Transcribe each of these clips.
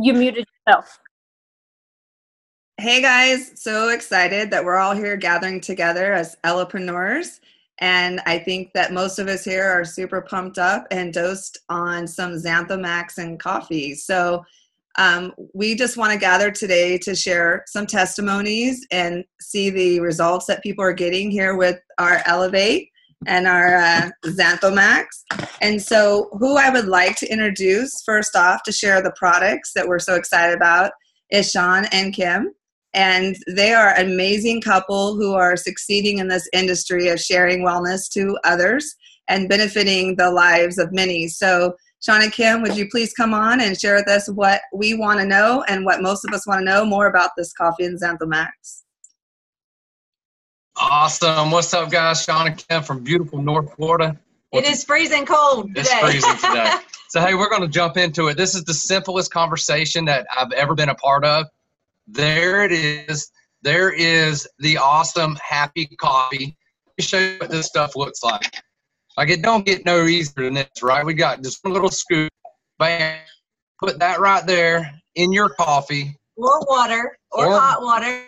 You muted yourself. Hey guys, so excited that we're all here gathering together as Ellepreneurs. And I think that most of us here are super pumped up and dosed on some Xanthamax and coffee. So we just want to gather today to share some testimonies and see the results that people are getting here with our Elevate and our Xanthamax. And so who I would like to introduce first off to share the products that we're so excited about is Sean and Kim. And they are an amazing couple who are succeeding in this industry of sharing wellness to others and benefiting the lives of many. So Sean and Kim, would you please come on and share with us what we want to know and what most of us want to know more about this coffee and Xanthamax? Awesome. What's up, guys? Sean and Kim from beautiful North Florida. It is freezing cold today. It's freezing today. So, hey, we're going to jump into it. This is the simplest conversation that I've ever been a part of. There it is. There is the awesome, happy coffee. Let me show you what this stuff looks like. Like, it don't get no easier than this, right? We got just one little scoop. Bam. Put that right there in your coffee. Or water, or hot water.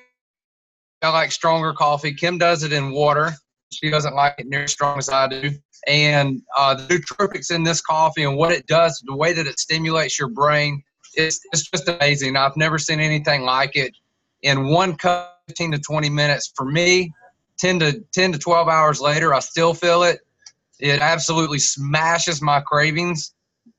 I like stronger coffee. Kim does it in water. She doesn't like it near as strong as I do. And the nootropics in this coffee and what it does, the way that it stimulates your brain, it's just amazing. I've never seen anything like it. In one cup, 15 to 20 minutes. For me, 10 to 12 hours later, I still feel it. It absolutely smashes my cravings,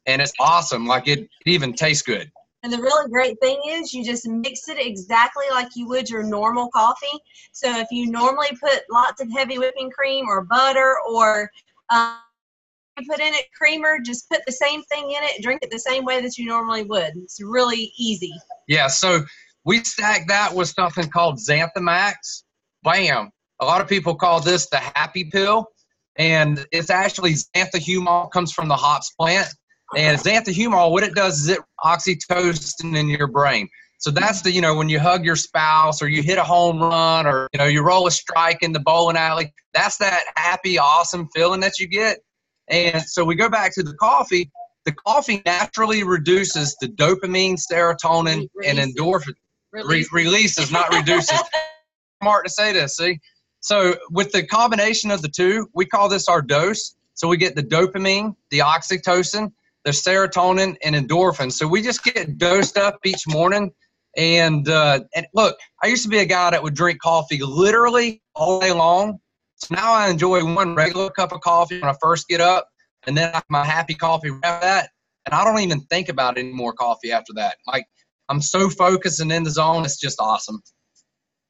and it's awesome. Like, it even tastes good. And the really great thing is you just mix it exactly like you would your normal coffee. So if you normally put lots of heavy whipping cream or butter or put in it creamer, just put the same thing in it, drink it the same way that you normally would. It's really easy. Yeah, so we stack that with something called Xanthamax. Bam. A lot of people call this the happy pill, and it's actually xanthahumol, comes from the hops plant. And xanthahumol, what it does is it oxytocin in your brain. So that's the, when you hug your spouse or you hit a home run or, you roll a strike in the bowling alley, that's that happy, awesome feeling that you get. And so we go back to the coffee. The coffee naturally reduces the dopamine, serotonin, and endorphin. Releases, not reduces. Smart to say this, see? So with the combination of the two, we call this our dose. So we get the dopamine, the oxytocin, the serotonin, and endorphin. So we just get dosed up each morning. And look, I used to be a guy that would drink coffee literally all day long. So now I enjoy one regular cup of coffee when I first get up, and then my happy coffee after that. And I don't even think about any more coffee after that. Like, I'm so focused and in the zone. It's just awesome.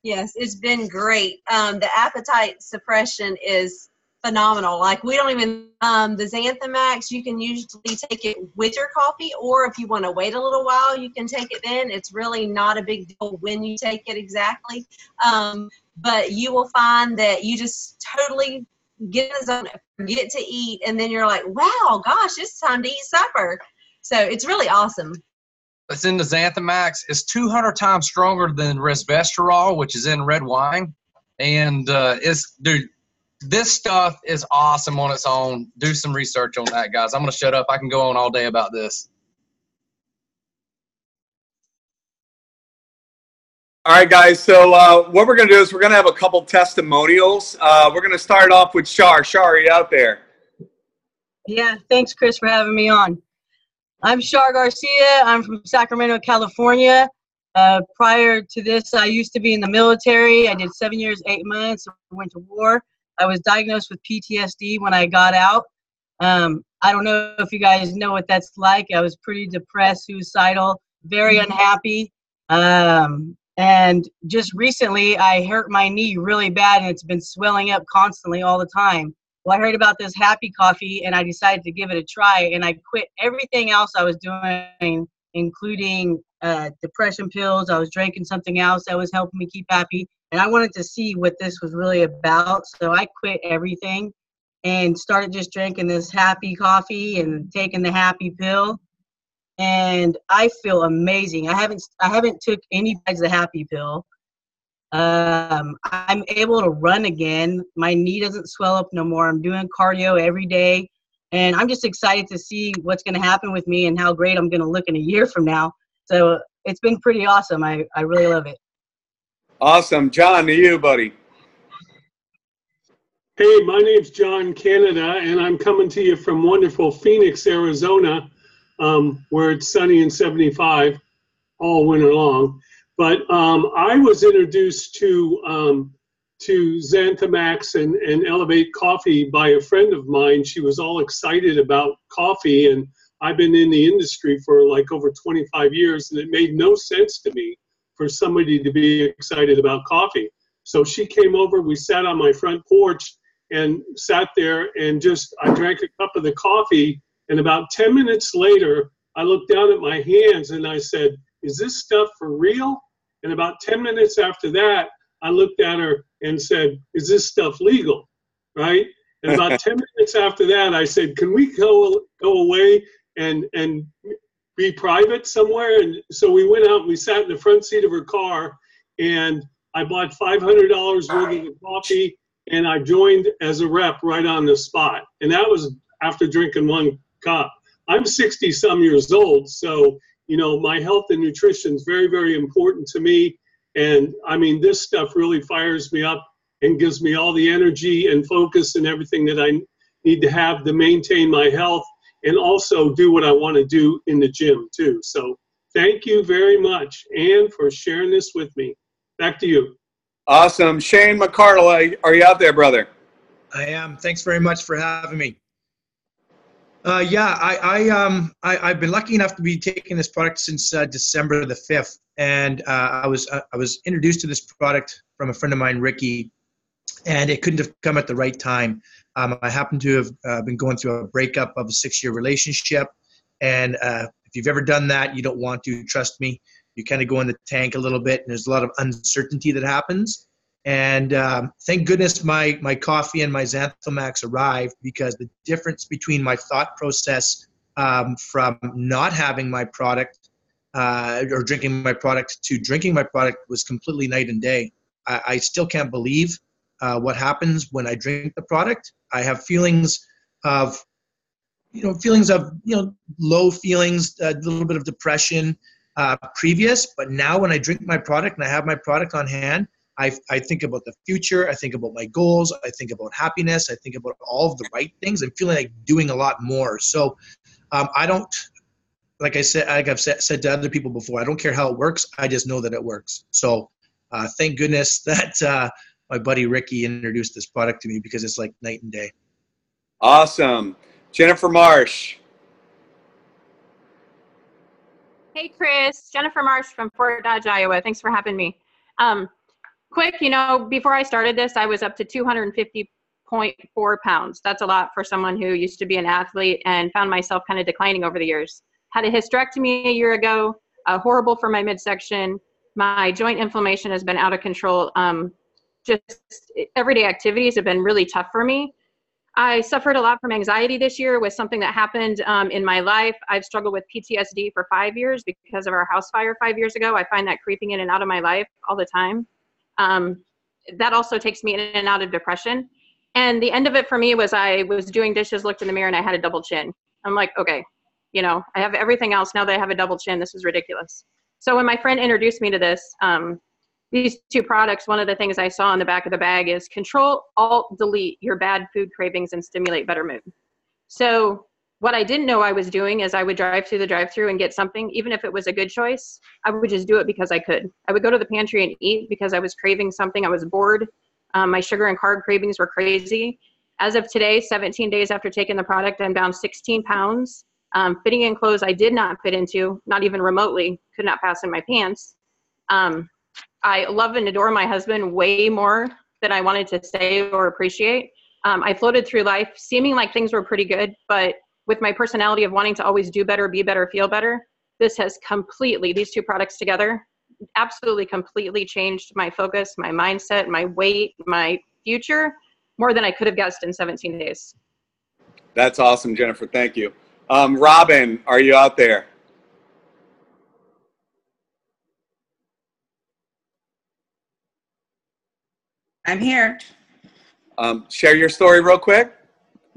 Yes, it's been great. The appetite suppression is phenomenal. Like, we don't even, the Xanthamax, you can usually take it with your coffee, or if you want to wait a little while, you can take it then. It's really not a big deal when you take it exactly. But you will find that you just totally get in the zone, forget to eat, and then you're like, wow, gosh, it's time to eat supper. So it's really awesome. It's in the Xanthamax. It's 200 times stronger than resveratrol, which is in red wine. And this stuff is awesome on its own. Do some research on that, guys. I'm going to shut up. I can go on all day about this. All right, guys. So what we're going to do is we're going to have a couple testimonials. We're going to start off with Char. Char, are you out there? Yeah, thanks, Chris, for having me on. I'm Char Garcia. I'm from Sacramento, California. Prior to this, I used to be in the military. I did 7 years, 8 months. I went to war. I was diagnosed with PTSD when I got out. I don't know if you guys know what that's like. I was pretty depressed, suicidal, very unhappy. And just recently, I hurt my knee really bad, and it's been swelling up constantly all the time. Well, I heard about this happy coffee, and I decided to give it a try, and I quit everything else I was doing, including depression pills. I was drinking something else that was helping me keep happy, and I wanted to see what this was really about, so I quit everything and started just drinking this happy coffee and taking the happy pill, and I feel amazing. I haven't took any besides the happy pill. I'm able to run again. My knee doesn't swell up no more. I'm doing cardio every day, and I'm just excited to see what's going to happen with me and how great I'm going to look in a year from now. So it's been pretty awesome. I really love it. Awesome. John, to you, buddy. Hey, my name's John Canada, and I'm coming to you from wonderful Phoenix, Arizona, where it's sunny and 75 all winter long. But I was introduced to Xanthamax and Elevate Coffee by a friend of mine. She was all excited about coffee, and I've been in the industry for like over 25 years, and it made no sense to me for somebody to be excited about coffee. So she came over, we sat on my front porch and sat there and I drank a cup of the coffee, and about 10 minutes later, I looked down at my hands and I said, "Is this stuff for real?" And about 10 minutes after that, I looked at her and said, "Is this stuff legal?" Right? And about 10 minutes after that, I said, "Can we go away and be private somewhere?" And so we went out and we sat in the front seat of her car, and I bought $500 worth of coffee, and I joined as a rep right on the spot. And that was after drinking one cup. I'm 60 some years old, so you know, my health and nutrition is very, very important to me. And I mean, this stuff really fires me up and gives me all the energy and focus and everything that I need to have to maintain my health and also do what I want to do in the gym too. So thank you very much, Ann, for sharing this with me. Back to you. Awesome. Shane McCardle, are you out there, brother? I am. Thanks very much for having me. I've been lucky enough to be taking this product since December the 5th, and I was introduced to this product from a friend of mine, Ricky, and it couldn't have come at the right time. I happen to have been going through a breakup of a 6-year relationship, and if you've ever done that, you don't want to. Trust me, you kind of go in the tank a little bit, and there's a lot of uncertainty that happens. And thank goodness my coffee and my Xanthamax arrived, because the difference between my thought process from not having my product or drinking my product to drinking my product was completely night and day. I still can't believe what happens when I drink the product. I have feelings of low feelings, a little bit of depression previous, but now when I drink my product and I have my product on hand, I think about the future. I think about my goals. I think about happiness. I think about all of the right things. I'm feeling like doing a lot more. So I don't, like I've said to other people before, I don't care how it works. I just know that it works. So thank goodness that my buddy Ricky introduced this product to me, because it's like night and day. Awesome. Jennifer Marsh. Hey, Chris. Jennifer Marsh from Fort Dodge, Iowa. Thanks for having me. Quick, before I started this, I was up to 250.4 pounds. That's a lot for someone who used to be an athlete, and found myself kind of declining over the years. Had a hysterectomy a year ago, horrible for my midsection. My joint inflammation has been out of control. Just everyday activities have been really tough for me. I suffered a lot from anxiety this year with something that happened in my life. I've struggled with PTSD for 5 years because of our house fire 5 years ago. I find that creeping in and out of my life all the time. That also takes me in and out of depression. And the end of it for me was I was doing dishes, looked in the mirror, and I had a double chin. I'm like, okay, I have everything else. Now that I have a double chin, this is ridiculous. So when my friend introduced me to this, these two products, one of the things I saw on the back of the bag is Control, Alt, Delete your bad food cravings and stimulate better mood. So what I didn't know I was doing is I would drive through the drive-thru and get something, even if it was a good choice. I would just do it because I could. I would go to the pantry and eat because I was craving something. I was bored. My sugar and carb cravings were crazy. As of today, 17 days after taking the product, I'm down 16 pounds. Fitting in clothes I did not fit into, not even remotely, could not pass in my pants. I love and adore my husband way more than I wanted to say or appreciate. I floated through life seeming like things were pretty good, but with my personality of wanting to always do better, be better, feel better, this has completely, these two products together, absolutely completely changed my focus, my mindset, my weight, my future, more than I could have guessed in 17 days. That's awesome, Jennifer. Thank you. Robin, are you out there? I'm here. Share your story real quick.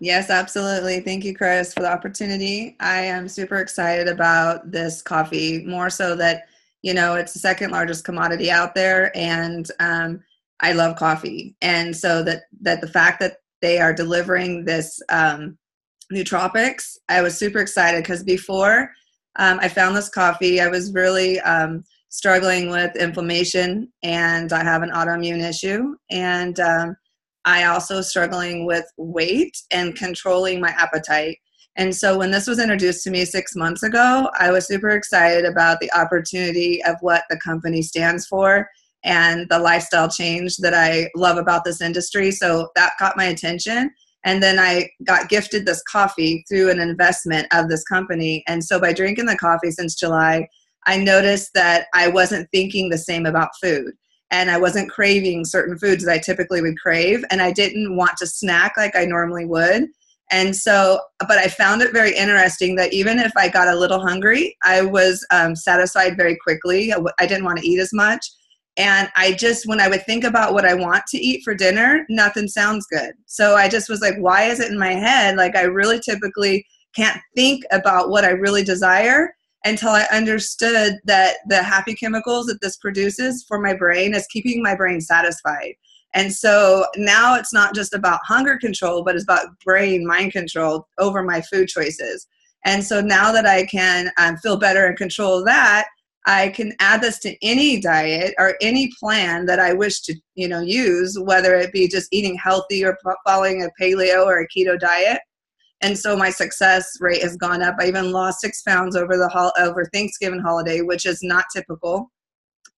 Yes, absolutely. Thank you, Chris, for the opportunity. I am super excited about this coffee, more so that, you know, it's the second largest commodity out there, and I love coffee. And so that the fact that they are delivering this nootropics, I was super excited because before I found this coffee, I was really struggling with inflammation, and I have an autoimmune issue, and I also struggling with weight and controlling my appetite. And so when this was introduced to me 6 months ago, I was super excited about the opportunity of what the company stands for and the lifestyle change that I love about this industry. So that caught my attention. And then I got gifted this coffee through an investment of this company. And so by drinking the coffee since July, I noticed that I wasn't thinking the same about food. And I wasn't craving certain foods that I typically would crave. And I didn't want to snack like I normally would. And so, but I found it very interesting that even if I got a little hungry, I was satisfied very quickly. I didn't want to eat as much. And I just, when I would think about what I want to eat for dinner, nothing sounds good. So I just was like, why is it in my head? Like, I really typically can't think about what I really desire until I understood that the happy chemicals that this produces for my brain is keeping my brain satisfied. And so now it's not just about hunger control, but it's about brain, mind control over my food choices. And so now that I can feel better in control of that, I can add this to any diet or any plan that I wish to, you know, use, whether it be just eating healthy or following a paleo or a keto diet. And so my success rate has gone up. I even lost 6 pounds over Thanksgiving holiday, which is not typical.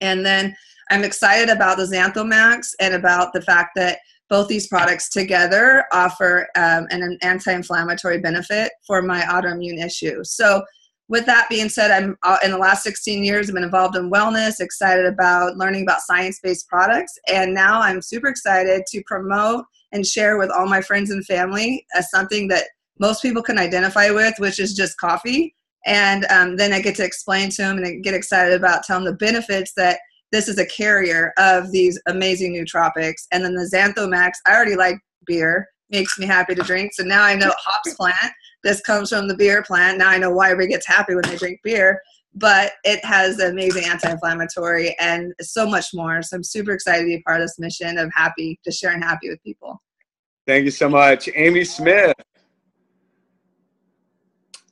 And then I'm excited about the Xanthomax and about the fact that both these products together offer an anti-inflammatory benefit for my autoimmune issue. So with that being said, I'm in the last 16 years, I've been involved in wellness, excited about learning about science-based products. And now I'm super excited to promote and share with all my friends and family as something that most people can identify with, which is just coffee. And then I get to explain to them and get excited about telling the benefits that this is a carrier of these amazing nootropics. And then the Xanthomax, I already like beer, makes me happy to drink. So now I know hops plant, this comes from the beer plant. Now I know why everybody gets happy when they drink beer, but it has amazing anti-inflammatory and so much more. So I'm super excited to be part of this mission of happy, just sharing happy with people. Thank you so much. Amy Smith.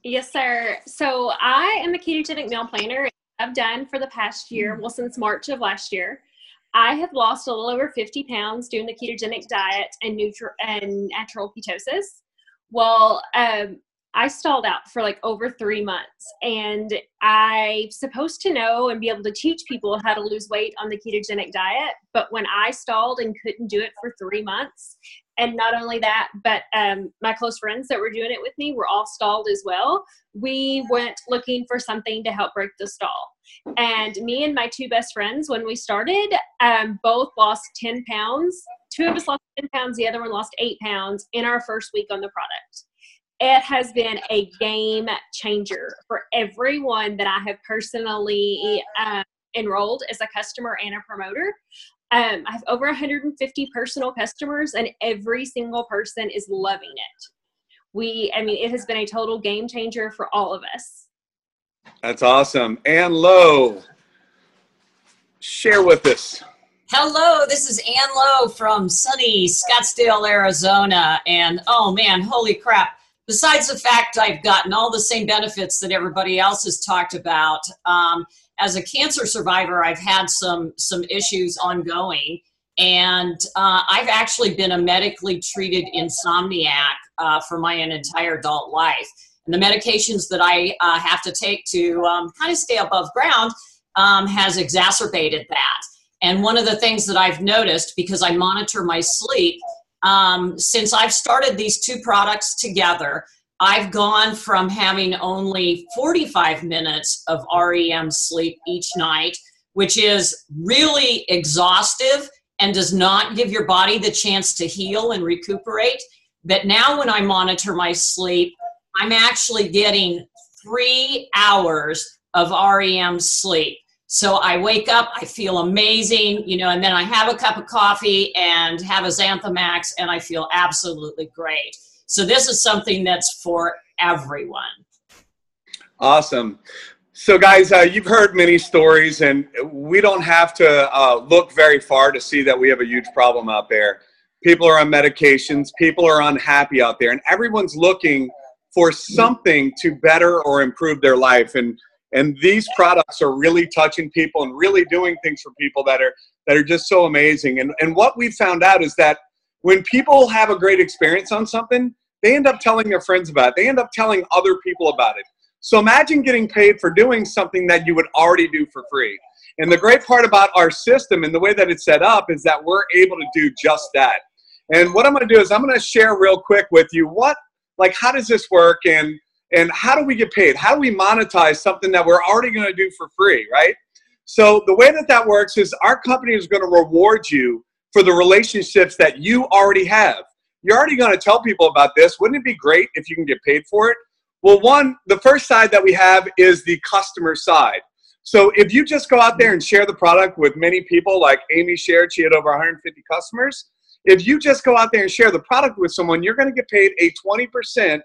Yes, sir. So I am a ketogenic meal planner. I've done for the past year, well, since March of last year. I have lost a little over 50 pounds doing the ketogenic diet and natural ketosis. Well, I stalled out for like over 3 months, and I'm supposed to know and be able to teach people how to lose weight on the ketogenic diet. But when I stalled and couldn't do it for 3 months, and not only that, but my close friends that were doing it with me were all stalled as well. We went looking for something to help break the stall. And me and my 2 best friends, when we started, both lost 10 pounds. 2 of us lost 10 pounds. The other one lost 8 pounds in our first week on the product. It has been a game changer for everyone that I have personally enrolled as a customer and a promoter. I have over 150 personal customers, and every single person is loving it. It has been a total game changer for all of us. That's awesome. Ann Lowe, share with us. Hello, this is Ann Lowe from sunny Scottsdale, Arizona. And oh man, holy crap. Besides the fact I've gotten all the same benefits that everybody else has talked about, as a cancer survivor, I've had some issues ongoing. And I've actually been a medically treated insomniac for my entire adult life. And the medications that I have to take to kind of stay above ground has exacerbated that. And one of the things that I've noticed, because I monitor my sleep, since I've started these 2 products together, I've gone from having only 45 minutes of REM sleep each night, which is really exhaustive and does not give your body the chance to heal and recuperate. But now when I monitor my sleep, I'm actually getting 3 hours of REM sleep. So I wake up, I feel amazing, and then I have a cup of coffee and have a Xanthomax, and I feel absolutely great. So this is something that's for everyone. Awesome. So guys, you've heard many stories, and we don't have to look very far to see that we have a huge problem out there. People are on medications, people are unhappy out there, and everyone's looking for something to better or improve their life. And these products are really touching people and really doing things for people that are just so amazing. And what we found out is that when people have a great experience on something, they end up telling their friends about it. They end up telling other people about it. So imagine getting paid for doing something that you would already do for free. And the great part about our system and the way that it's set up is that we're able to do just that. And what I'm going to do is I'm going to share real quick with you how does this work, and how do we get paid? How do we monetize something that we're already going to do for free, right? So the way that works is our company is going to reward you for the relationships that you already have. You're already going to tell people about this. Wouldn't it be great if you can get paid for it? Well, the first side that we have is the customer side. So if you just go out there and share the product with many people, like Amy shared, she had over 150 customers. If you just go out there and share the product with someone, you're going to get paid a 20%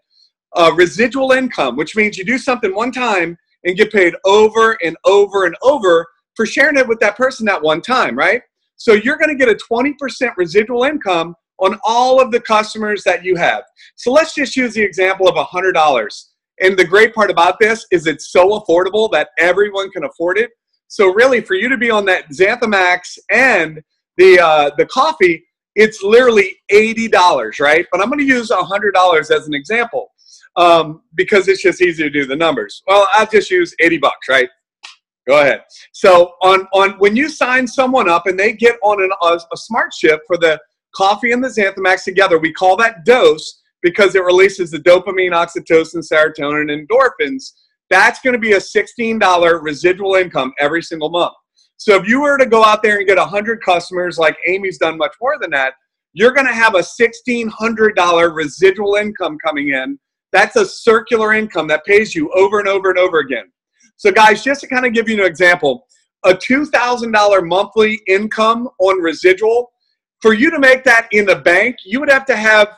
residual income, which means you do something one time and get paid over and over and over for sharing it with that person that one time, right? So you're going to get a 20% residual income on all of the customers that you have. So let's just use the example of $100. And the great part about this is it's so affordable that everyone can afford it. So really, for you to be on that Xanthamax and the coffee, it's literally $80, right? But I'm going to use $100 as an example because it's just easy to do the numbers. Well, I'll just use $80, right? Go ahead. So when you sign someone up and they get on a smart ship for the coffee and the Xanthamax together, we call that dose because it releases the dopamine, oxytocin, serotonin, and endorphins. That's going to be a $16 residual income every single month. So if you were to go out there and get 100 customers, like Amy's done much more than that, you're going to have a $1,600 residual income coming in. That's a circular income that pays you over and over and over again. So guys, just to kind of give you an example, a $2,000 monthly income on residual, for you to make that in the bank, you would have to have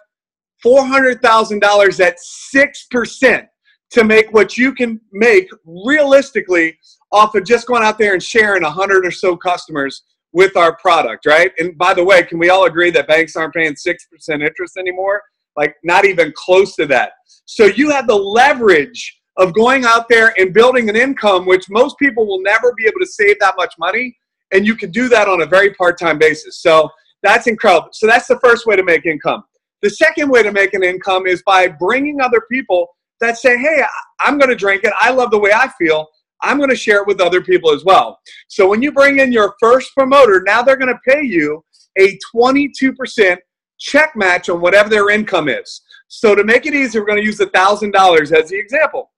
$400,000 at 6% to make what you can make realistically off of just going out there and sharing 100 or so customers with our product, right? And by the way, can we all agree that banks aren't paying 6% interest anymore? Like, not even close to that. So you have the leverage of going out there and building an income, which most people will never be able to save that much money, and you can do that on a very part-time basis. So that's incredible. So that's the first way to make income. The second way to make an income is by bringing other people that say, hey, I'm going to drink it. I love the way I feel. I'm going to share it with other people as well. So when you bring in your first promoter, now they're going to pay you a 22% check match on whatever their income is. So to make it easy, we're going to use $1,000 as the example.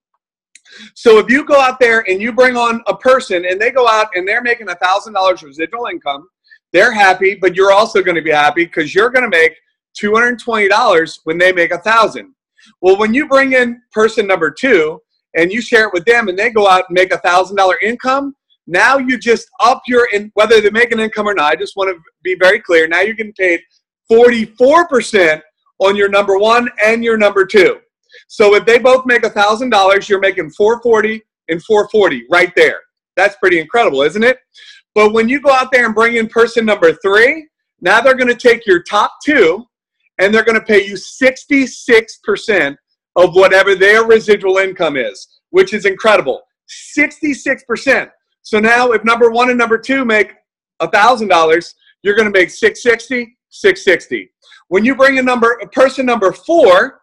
So if you go out there and you bring on a person and they go out and they're making $1,000 residual income, they're happy, but you're also going to be happy because you're going to make $220 when they make $1,000. Well, when you bring in person number 2 and you share it with them and they go out and make $1,000 income, now you just up whether they make an income or not, I just want to be very clear. Now you're getting paid 44% on your number 1 and your number 2. So if they both make $1,000, you're making $440 and $440 right there. That's pretty incredible, isn't it? But when you go out there and bring in person number 3, now they're going to take your top 2 and they're going to pay you 66% of whatever their residual income is, which is incredible. 66%. So now if number 1 and number 2 make $1,000, you're going to make $660. When you bring in person number 4,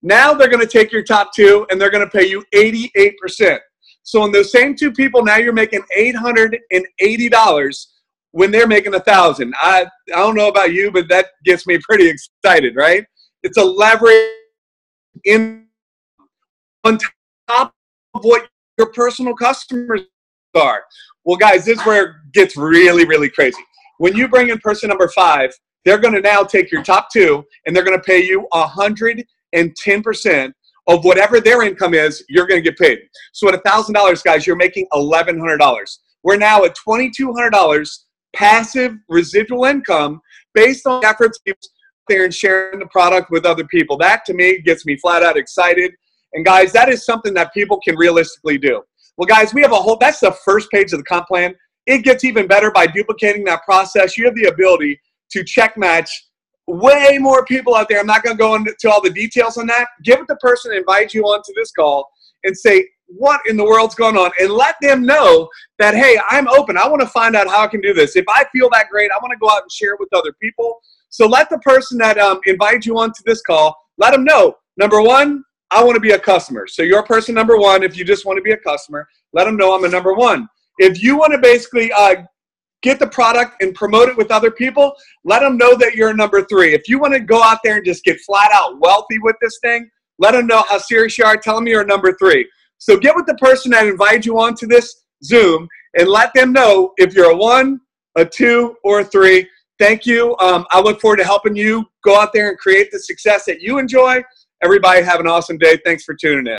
now they're going to take your top 2 and they're going to pay you 88%. So in those same 2 people, now you're making $880 when they're making $1,000. I don't know about you, but that gets me pretty excited, right? It's a leverage in on top of what your personal customers are. Well, guys, this is where it gets really, really crazy. When you bring in person number 5, they're going to now take your top 2 and they're going to pay you 110% of whatever their income is. You're going to get paid. So at $1,000, guys, you're making $1,100. We're now at $2,200 passive residual income based on efforts there and sharing the product with other people. That to me gets me flat out excited. And guys, that is something that people can realistically do. Well, guys, we have a whole, that's the first page of the comp plan. It gets even better by duplicating that process. You have the ability to check match way more people out there. I'm not going to go into all the details on that. Give it the person that invites you onto this call and say, what in the world's going on? And let them know that, hey, I'm open. I want to find out how I can do this. If I feel that great, I want to go out and share it with other people. So let the person that invites you onto this call, let them know, number one, I want to be a customer. So you're person number one. If you just want to be a customer, let them know I'm a number one. If you want to basically get the product and promote it with other people, let them know that you're number three. If you want to go out there and just get flat out wealthy with this thing, let them know how serious you are. Tell them you're number three. So get with the person that invited you onto this Zoom and let them know if you're a 1, a 2, or a 3. Thank you. I look forward to helping you go out there and create the success that you enjoy. Everybody have an awesome day. Thanks for tuning in.